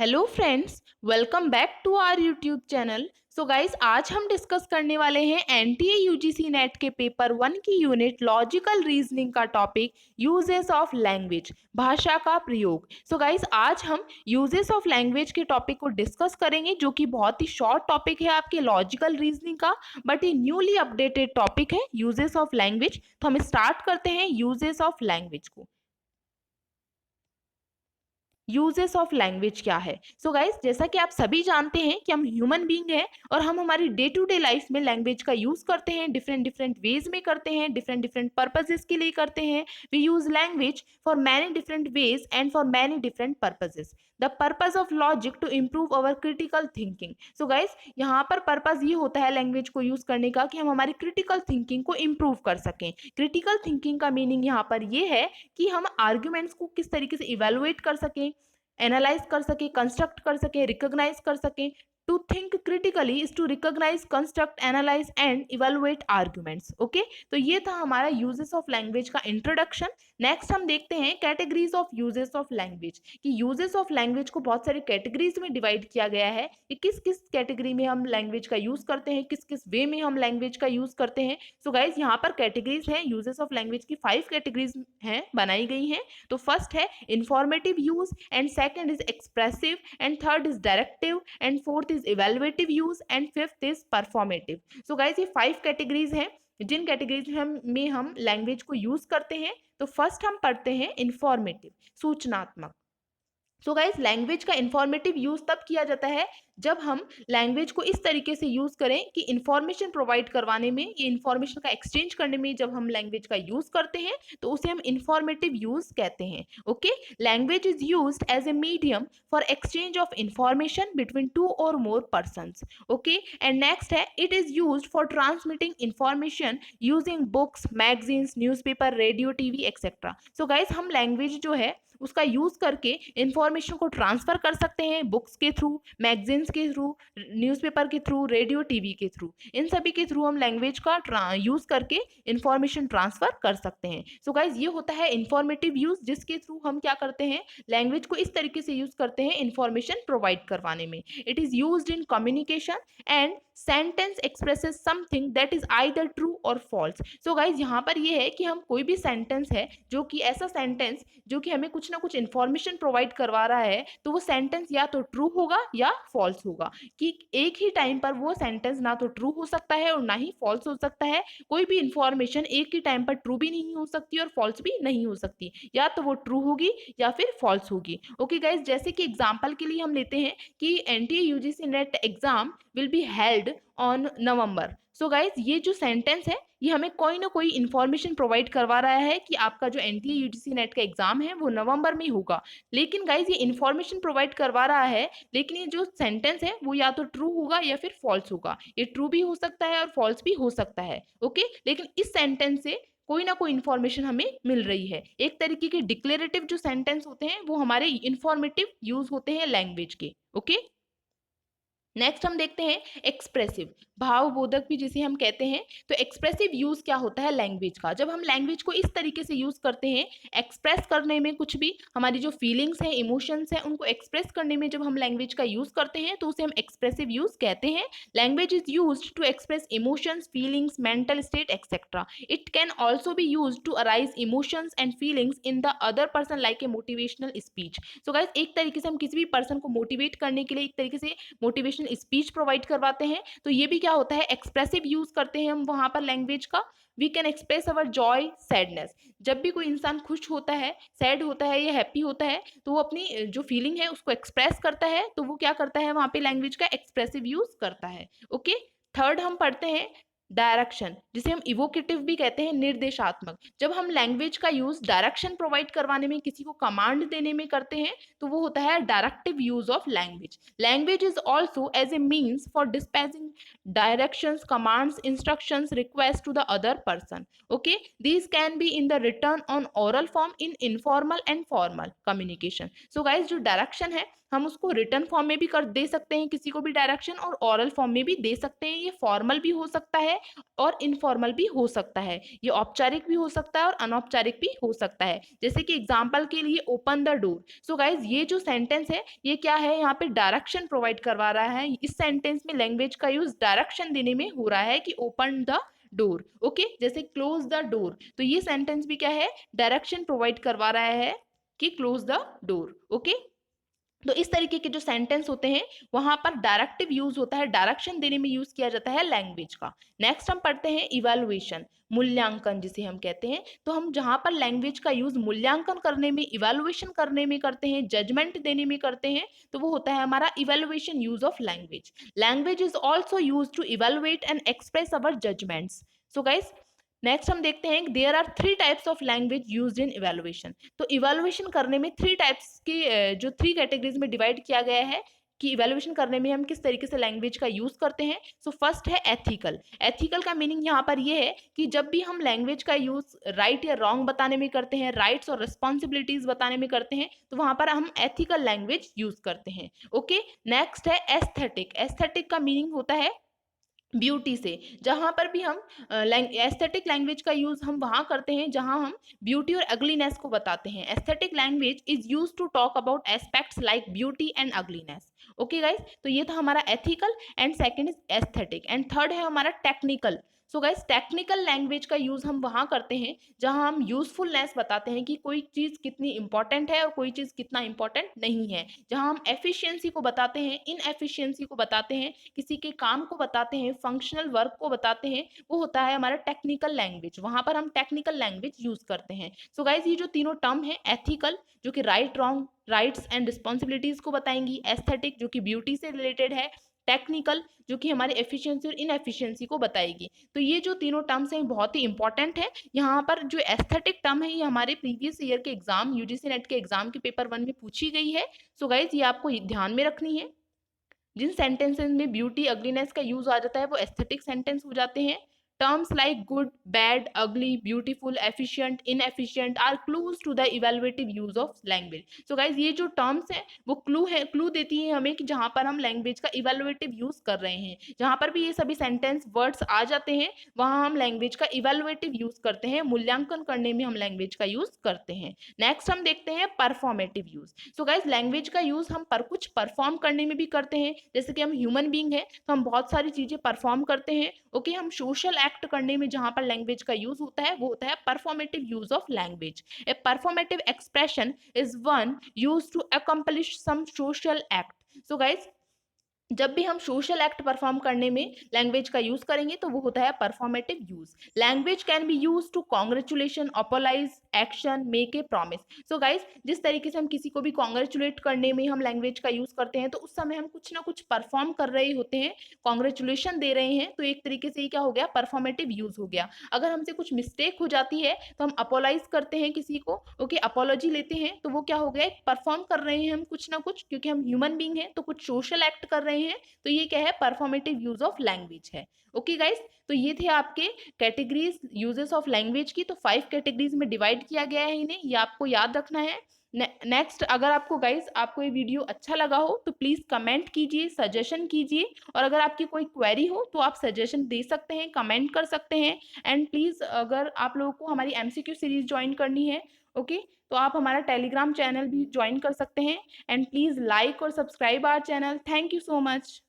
Hello friends, welcome back to our YouTube channel. So guys, आज हम discuss करने वाले हैं एनटीए यूजीसी नेट के पेपर 1 की यूनिट लॉजिकल रीजनिंग का टॉपिक यूजेस ऑफ लैंग्वेज, भाषा का प्रयोग। सो गाइस, आज हम यूजेस ऑफ लैंग्वेज के टॉपिक को डिस्कस करेंगे, जो कि बहुत ही शॉर्ट टॉपिक है आपके लॉजिकल रीजनिंग का, बट ये न्यूली अपडेटेड टॉपिक है यूजेस ऑफ लैंग्वेज। तो हम स्टार्ट करते हैं यूजेस ऑफ लैंग्वेज को। यूजेस ऑफ लैंग्वेज क्या है? सो गाइस, जैसा कि आप सभी जानते हैं कि हम ह्यूमन बीइंग हैं और हम हमारी डे टू डे लाइफ में लैंग्वेज का यूज करते हैं, डिफरेंट डिफरेंट वेज में करते हैं, डिफरेंट डिफरेंट पर्पजेस के लिए करते हैं। We use language for many different ways and for many different purposes. The purpose of logic to improve our critical thinking. So guys, यहाँ पर पर्पज ये होता है लैंग्वेज को यूज करने का कि हम हमारी क्रिटिकल थिंकिंग को इम्प्रूव कर सकें। क्रिटिकल थिंकिंग का मीनिंग यहाँ पर ये है कि हम आर्ग्यूमेंट्स को किस तरीके से इवेलुएट कर सकें, एनालाइज कर सके, कंस्ट्रक्ट कर सके, रिकॉग्नाइज कर सके। To think critically is to recognise, construct, analyse and evaluate arguments. Okay, तो ये था हमारा यूजेस ऑफ लैंग्वेज का इंट्रोडक्शन। नेक्स्ट हम देखते हैं categories of uses of language, कि यूजेस ऑफ लैंग्वेज को बहुत सारी कैटेगरीज में डिवाइड किया गया है कि किस किस कैटेगरी में हम लैंग्वेज का यूज करते हैं, किस किस वे में हम लैंग्वेज का यूज करते हैं। सो गाइज, यहाँ पर कैटेगरीज हैं यूजेस ऑफ लैंग्वेज की, 5 कैटेगरीज हैं, बनाई गई हैं। तो फर्स्ट है informative use, and second is expressive, and third is directive, and fourth is evaluative use, and fifth is performative. So guys, ये 5 कैटेगरीज हैं जिन कैटेगरीज में हम लैंग्वेज को यूज करते हैं। तो फर्स्ट हम पढ़ते हैं इंफॉर्मेटिव, सूचनात्मक। सो गाइस, लैंग्वेज का इंफॉर्मेटिव यूज तब किया जाता है जब हम लैंग्वेज को इस तरीके से यूज करें कि इंफॉर्मेशन प्रोवाइड करवाने में, ये इंफॉर्मेशन का एक्सचेंज करने में जब हम लैंग्वेज का यूज करते हैं तो उसे हम इंफॉर्मेटिव यूज कहते हैं। Okay, language is used as a medium for exchange of information between 2 और more persons. Okay, and next है it is used for transmitting information using books, magazines, newspaper, radio, TV etcetera. So guys, हम language जो है उसका use करके information को transfer कर सकते हैं, बुक्स के थ्रू, मैगजीन्स के थ्रू, न्यूज़पेपर के थ्रू, रेडियो, टीवी के थ्रू। इन सभी के थ्रू हम लैंग्वेज का यूज करके इंफॉर्मेशन ट्रांसफर कर सकते हैं। सो गाइज, ये होता है इंफॉर्मेटिव यूज, जिसके थ्रू हम क्या करते हैं, लैंग्वेज को इस तरीके से यूज करते हैं इंफॉर्मेशन प्रोवाइड करवाने में। It is used in communication and sentence expresses something that is either true और फॉल्स। सो गाइज, यहाँ पर ये है कि हम कोई भी सेंटेंस है जो कि ऐसा सेंटेंस जो कि हमें कुछ ना कुछ इंफॉर्मेशन प्रोवाइड करवा रहा है, तो वो सेंटेंस या तो ट्रू होगा या फॉल्स होगा। कि एक ही टाइम पर वो सेंटेंस ना तो ट्रू हो सकता है और ना ही फॉल्स हो सकता है। कोई भी इंफॉर्मेशन एक ही टाइम पर ट्रू भी नहीं हो सकती और फॉल्स भी नहीं हो सकती, या तो वो ट्रू होगी या फिर फॉल्स होगी। ओके गाइज, जैसे कि एग्जाम्पल के लिए हम लेते हैं कि NTA UGC net exam will be held on November. So guys, ये जो सेंटेंस है ये हमें कोई ना कोई इंफॉर्मेशन प्रोवाइड करवा रहा है कि आपका जो एनटीए यूजीसी नेट का एग्जाम है वो नवंबर में होगा। लेकिन गाइज, ये इंफॉर्मेशन प्रोवाइड करवा रहा है, लेकिन ये जो सेंटेंस है वो या तो ट्रू होगा या फिर फॉल्स होगा। ये ट्रू भी हो सकता है और फॉल्स भी हो सकता है। ओके, लेकिन इस सेंटेंस से कोई ना कोई इंफॉर्मेशन हमें मिल रही है। एक तरीके के डिक्लेरेटिव जो सेंटेंस होते हैं वो हमारे इंफॉर्मेटिव यूज होते हैं लैंग्वेज के। ओके, नेक्स्ट हम देखते हैं एक्सप्रेसिव, भावबोधक भी जिसे हम कहते हैं। तो एक्सप्रेसिव यूज क्या होता है लैंग्वेज का? जब हम लैंग्वेज को इस तरीके से यूज करते हैं एक्सप्रेस करने में, कुछ भी हमारी जो फीलिंग्स हैं, इमोशंस हैं, उनको एक्सप्रेस करने में जब हम लैंग्वेज का यूज करते हैं तो उसे हम एक्सप्रेसिव यूज कहते हैं। Language is used to express emotions, feelings, mental state etcetera. It can also be used to arise emotions and feelings in the other person like a motivational speech. So guys, एक तरीके से हम किसी भी person को motivate करने के लिए एक तरीके से मोटिवेशन स्पीच प्रोवाइड करवाते हैं। तो ये भी क्या होता है, एक्सप्रेसिव यूज करते हैं हम वहां पर लैंग्वेज का। We can express our joy, sadness. जब भी कोई इंसान खुश होता है, सैड होता है या हैप्पी होता है, तो वो अपनी जो फीलिंग है उसको एक्सप्रेस करता है, तो वो क्या करता है, वहां पे लैंग्वेज का एक्सप्रेसिव यूज करता है। ओके, थर्ड हम पढ़ते हैं डायरेक्शन, जिसे हम इवोकेटिव भी कहते हैं, निर्देशात्मक। जब हम लैंग्वेज का यूज डायरेक्शन प्रोवाइड करवाने में, किसी को कमांड देने में करते हैं, तो वो होता है directive use of language. Language is also as a means for dispatching directions, commands, instructions, requests to the other person. Okay, these can be in the written on oral form, in informal and formal communication. So guys, जो direction है हम उसको return form में भी कर दे सकते हैं, किसी को भी डायरेक्शन, और ओरल फॉर्म में भी दे सकते हैं। ये फॉर्मल भी हो सकता है और इनफॉर्मल भी हो सकता है। ये औपचारिक भी हो सकता है और अनौपचारिक भी हो सकता है। जैसे कि एग्जाम्पल के लिए open the door. So guys ये जो सेंटेंस है ये क्या है, यहाँ पे डायरेक्शन प्रोवाइड करवा रहा है। इस सेंटेंस में लैंग्वेज का यूज डायरेक्शन देने में हो रहा है कि ओपन द डोर। ओके, जैसे क्लोज द डोर, तो ये सेंटेंस भी क्या है, डायरेक्शन प्रोवाइड करवा रहा है कि क्लोज द डोर। ओके, तो इस तरीके के जो सेंटेंस होते हैं वहां पर डायरेक्टिव यूज होता है, डायरेक्शन देने में यूज किया जाता है लैंग्वेज का। नेक्स्ट हम पढ़ते हैं इवैल्यूएशन, मूल्यांकन जिसे हम कहते हैं। तो हम जहां पर लैंग्वेज का यूज मूल्यांकन करने में, इवैल्यूएशन करने में करते हैं, जजमेंट देने में करते हैं, तो वो होता है हमारा evaluation use of language. Language is also use to evaluate and express our judgements. So guys next हम देखते हैं there are 3 types of language used in evaluation. तो इवैल्यूएशन करने में 3 टाइप्स की जो 3 कैटेगरीज में डिवाइड किया गया है कि इवैल्यूएशन करने में हम किस तरीके से लैंग्वेज का यूज करते हैं। सो फर्स्ट है एथिकल। एथिकल का मीनिंग यहाँ पर ये है कि जब भी हम लैंग्वेज का यूज राइट या रॉन्ग बताने में करते हैं, राइट्स और रिस्पॉन्सिबिलिटीज बताने में करते हैं, तो वहां पर हम एथिकल लैंग्वेज यूज करते हैं। ओके, नेक्स्ट है एस्थेटिक। एस्थेटिक का मीनिंग होता है ब्यूटी से। जहां पर भी हम एस्थेटिक लैंग्वेज का यूज हम वहां करते हैं जहां हम ब्यूटी और अगलीनेस को बताते हैं। Aesthetic language is use to talk about aspects like beauty and ugliness. Okay guys, तो ये था हमारा ethical and second is aesthetic and third है हमारा technical. So guys technical language का यूज हम वहां करते हैं जहां हम यूजफुलनेस बताते हैं कि कोई चीज कितनी इंपॉर्टेंट है और कोई चीज कितना इंपॉर्टेंट नहीं है, जहां हम एफिशिएंसी को बताते हैं, इनएफिशिएंसी को बताते हैं, किसी के काम को बताते हैं, फंक्शनल वर्क को बताते हैं, वो होता है हमारा टेक्निकल लैंग्वेज। वहां पर हम टेक्निकल लैंग्वेज यूज करते हैं। सो गाइज ये जो तीनों टर्म है, एथिकल जो कि right wrong rights and responsibilities को बताएंगी, एस्थेटिक जो कि ब्यूटी से रिलेटेड है, टेक्निकल जो कि हमारी एफिशिएंसी और इनएफिशिएंसी को बताएगी। तो ये जो तीनों टर्म्स हैं बहुत ही इंपॉर्टेंट है। यहाँ पर जो एस्थेटिक टर्म है ये हमारे प्रीवियस ईयर के एग्जाम, यूजीसी नेट के एग्जाम के पेपर 1 में पूछी गई है। सो गाइज ये आपको ध्यान में रखनी है। जिन सेंटेंसेस में ब्यूटी अगलीनेस का यूज आ जाता है वो एस्थेटिक सेंटेंस हो जाते हैं। Terms like good, bad, ugly, beautiful, efficient, inefficient are clues to the evaluative use of language. So guys ये जो टर्म्स हैं वो क्लू देती है हमें कि जहां पर हम लैंग्वेज का इवैल्यूएटिव यूज कर रहे हैं। जहां पर भी ये सभी सेंटेंस वर्ड्स आ जाते हैं वहां हम लैंग्वेज का इवैल्यूएटिव यूज करते हैं, मूल्यांकन करने में हम लैंग्वेज का यूज करते हैं। नेक्स्ट हम देखते हैं performative use. So guys language का यूज हम कुछ परफॉर्म करने में भी करते हैं। जैसे कि हम ह्यूमन बींग है तो हम बहुत सारी चीजें परफॉर्म करते हैं। ओके, हम सोशल एक्ट करने में जहां पर लैंग्वेज का यूज होता है वो होता है performative use of language. A performative expression is one use to accomplish some social act. So guys जब भी हम सोशल एक्ट परफॉर्म करने में लैंग्वेज का यूज करेंगे तो वो होता है performative use. Language can be use to congratulation, apologise, action, make a promise. So guys जिस तरीके से हम किसी को भी कॉन्ग्रेचुलेट करने में हम लैंग्वेज का यूज करते हैं तो उस समय हम कुछ ना कुछ परफॉर्म कर रहे होते हैं, कॉन्ग्रेचुलेशन दे रहे हैं, तो एक तरीके से ये क्या हो गया, परफॉर्मेटिव यूज हो गया। अगर हमसे कुछ मिस्टेक हो जाती है तो हम अपोलाइज करते हैं किसी को, ओके, अपोलॉजी लेते हैं, तो वो क्या हो गया, परफॉर्म कर रहे हैं हम कुछ ना कुछ, क्योंकि हम ह्यूमन बींग हैं तो कुछ सोशल एक्ट कर रहे हैं। तो ये क्या है, परफॉर्मेटिव यूज ऑफ लैंग्वेज है। ओके गाइस, तो ये थे आपके कैटेगरीज यूजेस ऑफ लैंग्वेज की। तो 5 कैटेगरीज में डिवाइड किया गया है इन्हें, ये आपको याद रखना है। नेक्स्ट अगर आपको गाइस आपको ये वीडियो अच्छा लगा हो तो प्लीज कमेंट कीजिए, सजेशन कीजिए, और अगर आपकी कोई क्वेरी हो तो आप सजेशन दे सकते हैं, कमेंट कर सकते हैं। एंड प्लीज अगर आप लोगों को हमारी एमसीक्यू सीरीज ज्वाइन करनी है, ओके, तो आप हमारा टेलीग्राम चैनल भी ज्वाइन कर सकते हैं। एंड प्लीज लाइक और subscribe our channel. Thank you so much.